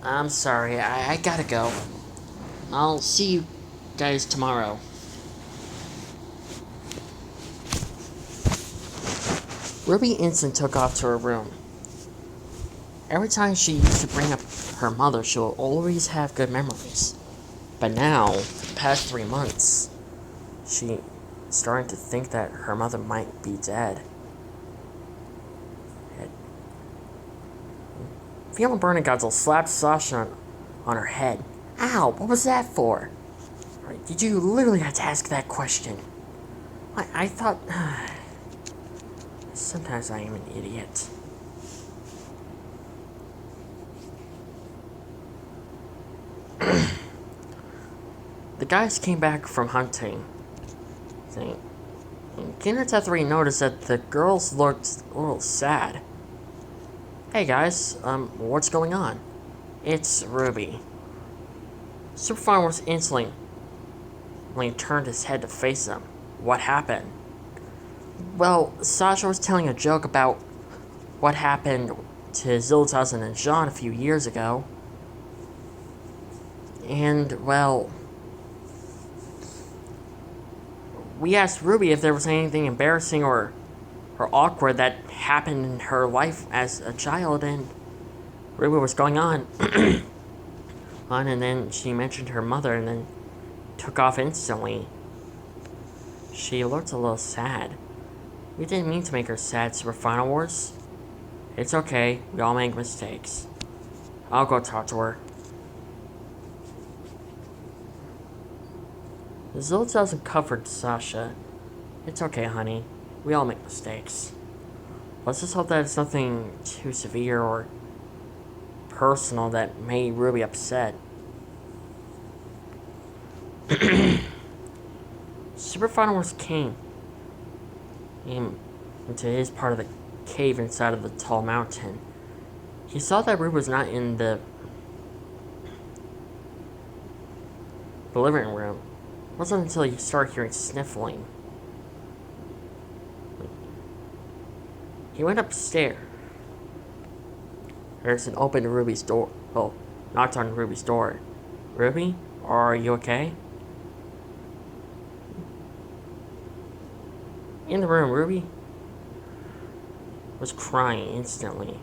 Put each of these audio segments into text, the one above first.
I'm sorry, I gotta go. I'll see you guys tomorrow. Ruby instantly took off to her room. Every time she used to bring up her mother, she will always have good memories. But now, for the past 3 months, she starting to think that her mother might be dead. Feeling burning, Godzilla slapped Sasha on her head. Ow, what was that for? Did you literally have to ask that question? I thought... Sometimes I am an idiot. The guys came back from hunting. Kinner noticed that the girls looked a little sad. Hey guys, what's going on? It's Ruby. Superfine was instantly when he turned his head to face them. What happened? Well, Sasha was telling a joke about what happened to Ziltazan and Jean a few years ago. And, well, we asked Ruby if there was anything embarrassing or awkward that happened in her life as a child, and Ruby was going on. And then she mentioned her mother and then took off instantly. She looked a little sad. We didn't mean to make her sad, Super Final Wars. It's okay, we all make mistakes. I'll go talk to her. Zilch doesn't comfort Sasha. It's okay, honey. We all make mistakes. Let's just hope that it's nothing too severe or personal that made Ruby upset. Super Final Wars came into his part of the cave inside of the tall mountain. He saw that Ruby was not in the living room. It wasn't until he started hearing sniffling. He went upstairs. There's an open Ruby's door. Oh, knocked on Ruby's door. Ruby, are you okay? In the room, Ruby was crying instantly.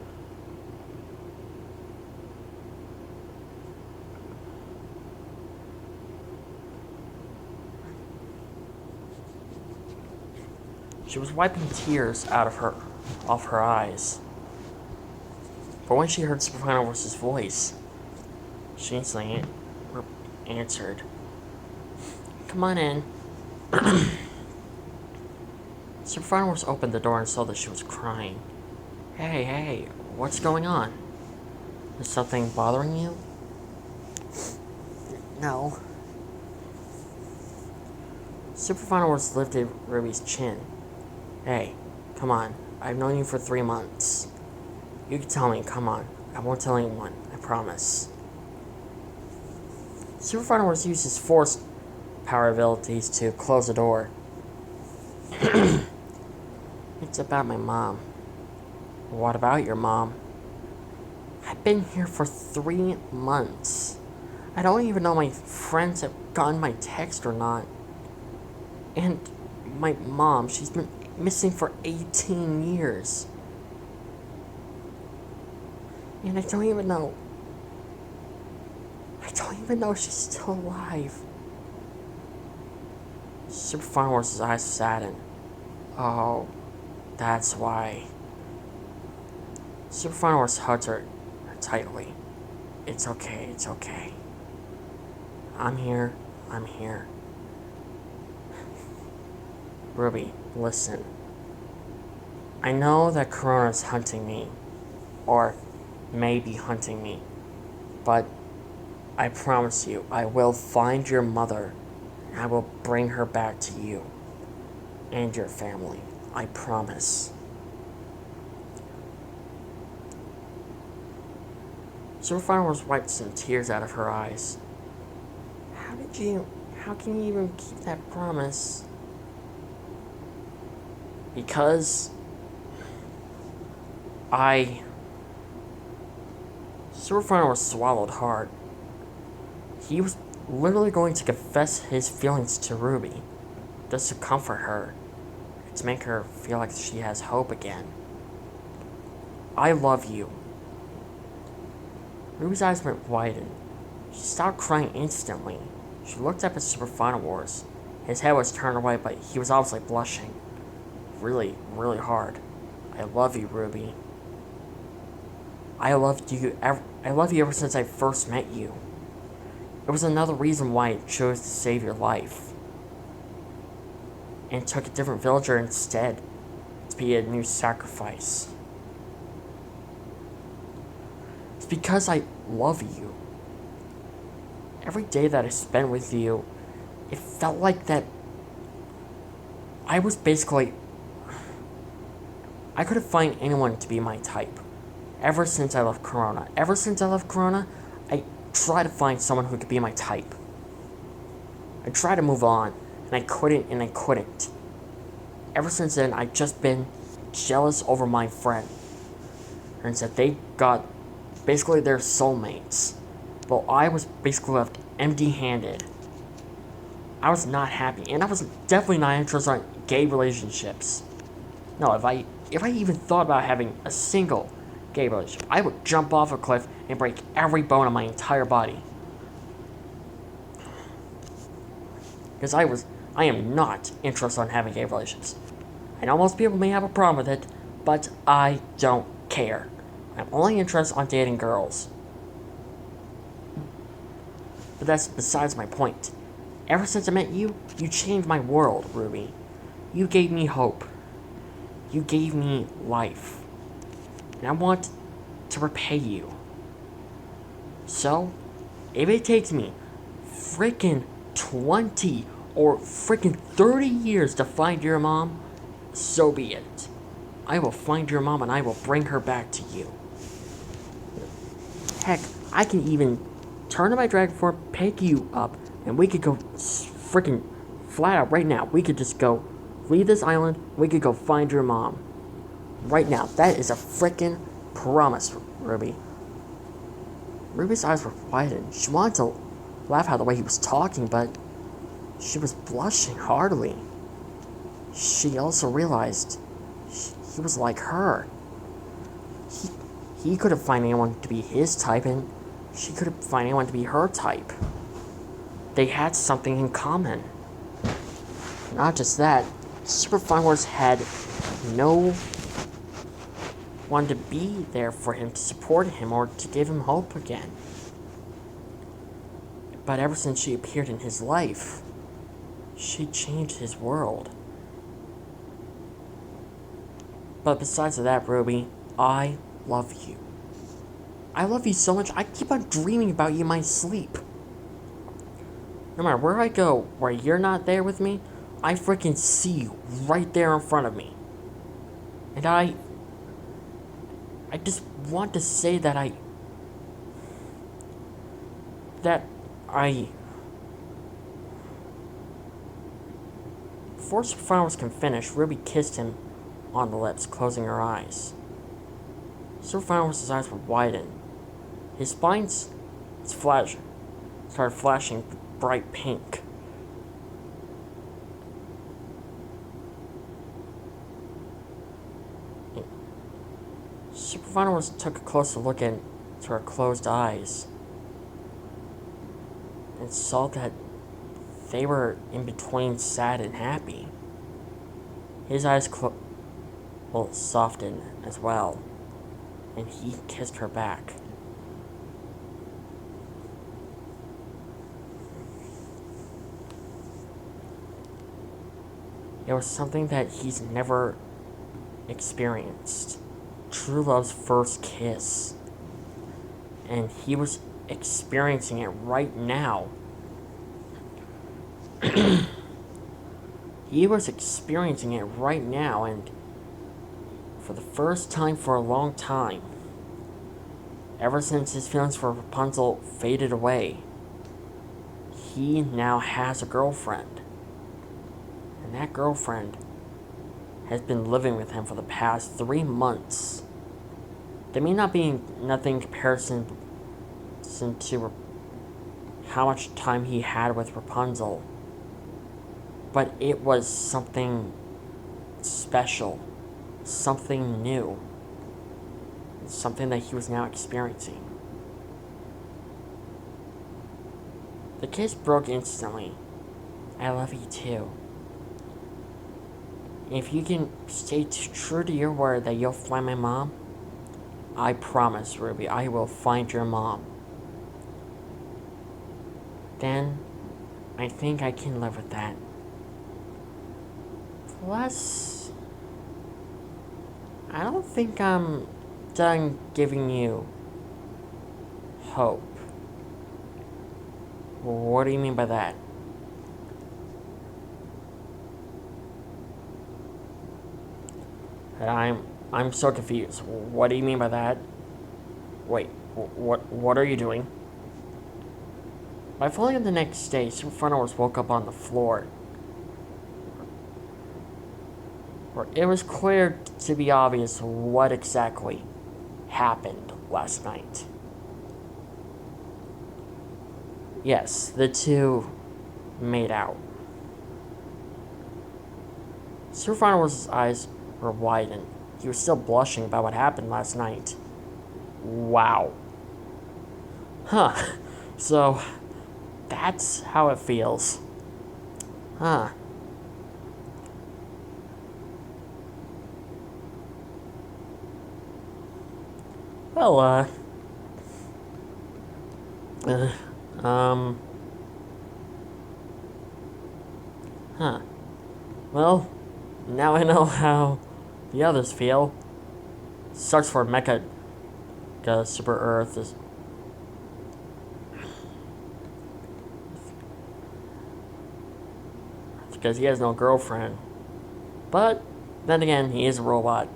She was wiping tears off her eyes. But when she heard Super Final Wars' voice, she instantly answered. Come on in. Super Final Wars opened the door and saw that she was crying. Hey, what's going on? Is something bothering you? No. Super Final Wars lifted Ruby's chin. Hey, come on. I've known you for 3 months. You can tell me, come on. I won't tell anyone, I promise. Super Final Wars uses force power abilities to close the door. It's about my mom. What about your mom? I've been here for 3 months. I don't even know my friends have gotten my text or not. And my mom, she's been missing for 18 years. And I don't even know she's still alive. Super Final Wars' eyes saddened. Oh, that's why. Super Final Wars hugged her tightly. It's okay. I'm here. Ruby, listen. I know that Corona's hunting me, or may be hunting me, but I promise you, I will find your mother, and I will bring her back to you and your family. I promise. Super Final Wars wiped some tears out of her eyes. How can you even keep that promise? Because Silverfiner was swallowed hard. He was literally going to confess his feelings to Ruby, just to comfort her, to make her feel like she has hope again. I love you. Ruby's eyes went wide and she stopped crying instantly. She looked up at Super Final Wars. His head was turned away, but he was obviously blushing. Really, really hard. I love you, Ruby. I loved you ever since I first met you. It was another reason why I chose to save your life. And took a different villager instead to be a new sacrifice. It's because I love you. Every day that I spent with you, it felt like that I was basically... I couldn't find anyone to be my type. Ever since I left Corona. I tried to find someone who could be my type. I tried to move on, and I couldn't. Ever since then, I've just been jealous over my friends that they got basically their soulmates. Well, I was basically left empty-handed. I was not happy, and I was definitely not interested in gay relationships. No, if I even thought about having a single gay relationship, I would jump off a cliff and break every bone in my entire body. Because I am not interested in having gay relationships. I know most people may have a problem with it, but I don't care. I'm only interested in dating girls. But that's besides my point. Ever since I met you, you changed my world, Ruby. You gave me hope. You gave me life. And I want to repay you. So, if it takes me freaking 20 or freaking 30 years to find your mom, so be it. I will find your mom and I will bring her back to you. Heck, I can even turn to my dragon form, pick you up, and we could go freaking flat out right now. We could just go leave this island. We could go find your mom. Right now. That is a freaking promise, Ruby. Ruby's eyes were widened. She wanted to laugh out the way he was talking, but she was blushing heartily. She also realized he was like her. He couldn't find anyone to be his type, and she couldn't find anyone to be her type. They had something in common. Not just that, Super Fine Wars had no one to be there for him, to support him, or to give him hope again. But ever since she appeared in his life, she changed his world. But besides that, Ruby, I love you. I love you so much, I keep on dreaming about you in my sleep. No matter where I go, where you're not there with me, I freaking see you right there in front of me. And I just want to say that before Super Finals can finish, Ruby kissed him on the lips, closing her eyes. Super Finals' eyes were widened. His spines started flashing bright pink. Super Finals took a closer look into her closed eyes and saw that they were in between sad and happy. His eyes softened as well, and he kissed her back. It was something that he's never experienced. True love's first kiss. And he was experiencing it right now. He was experiencing it right now, and for the first time for a long time, ever since his feelings for Rapunzel faded away, he now has a girlfriend. And that girlfriend has been living with him for the past 3 months. They may not be nothing in comparison into how much time he had with Rapunzel. But it was something special, something new, something that he was now experiencing. The kiss broke instantly. I love you too. If you can stay true to your word that you'll find my mom, I promise, Ruby, I will find your mom. Then, I think I can live with that. Plus, I don't think I'm done giving you hope. What do you mean by that? I'm so confused. What do you mean by that? Wait, what are you doing? By falling on the next day, Superfunnels woke up on the floor. Where it was clear to be obvious what exactly happened last night. Yes, the two made out. Superfunnels' eyes were widened. He was still blushing about what happened last night. Wow. Huh. So, that's how it feels. Huh. Well, huh. Well, now I know how the others feel. Sucks for Mecha, Super Earth is. Because he has no girlfriend. But, then again, he is a robot.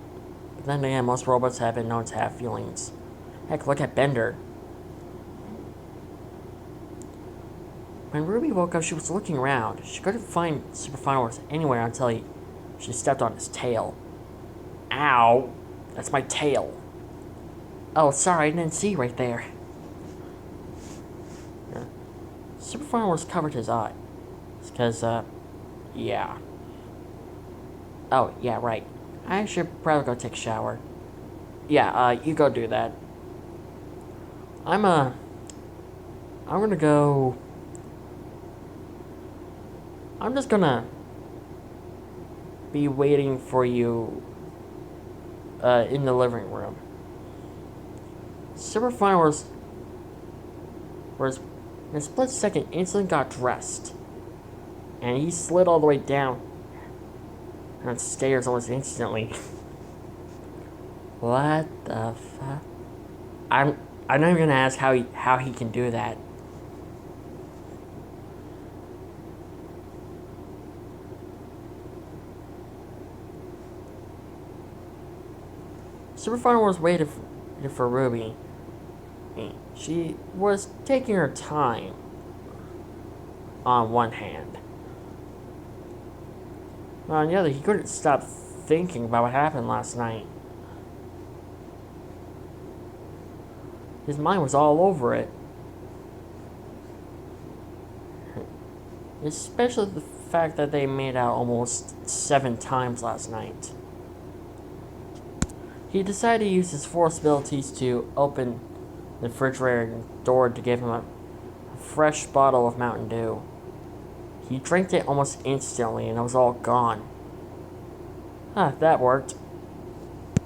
But then again, most robots have been known to have feelings. Heck, look at Bender. When Ruby woke up, she was looking around. She couldn't find Superfunnels anywhere until she stepped on his tail. Ow! That's my tail. Oh, sorry, I didn't see right there. Yeah. Superfunnels covered his eye. It's because, yeah. Oh, yeah, right. I should probably go take a shower. Yeah, you go do that. I'm gonna go. I'm just gonna be waiting for you, in the living room. Superfunnels was in a split second instantly got dressed. And he slid all the way down on stairs almost instantly. What the fuck? I'm not even gonna ask how he can do that. Superfunnels waited for Ruby. She was taking her time. On one hand. On the other, he couldn't stop thinking about what happened last night. His mind was all over it. Especially the fact that they made out almost 7 times last night. He decided to use his force abilities to open the refrigerator door to give him a fresh bottle of Mountain Dew. He drank it almost instantly and it was all gone. Huh, that worked.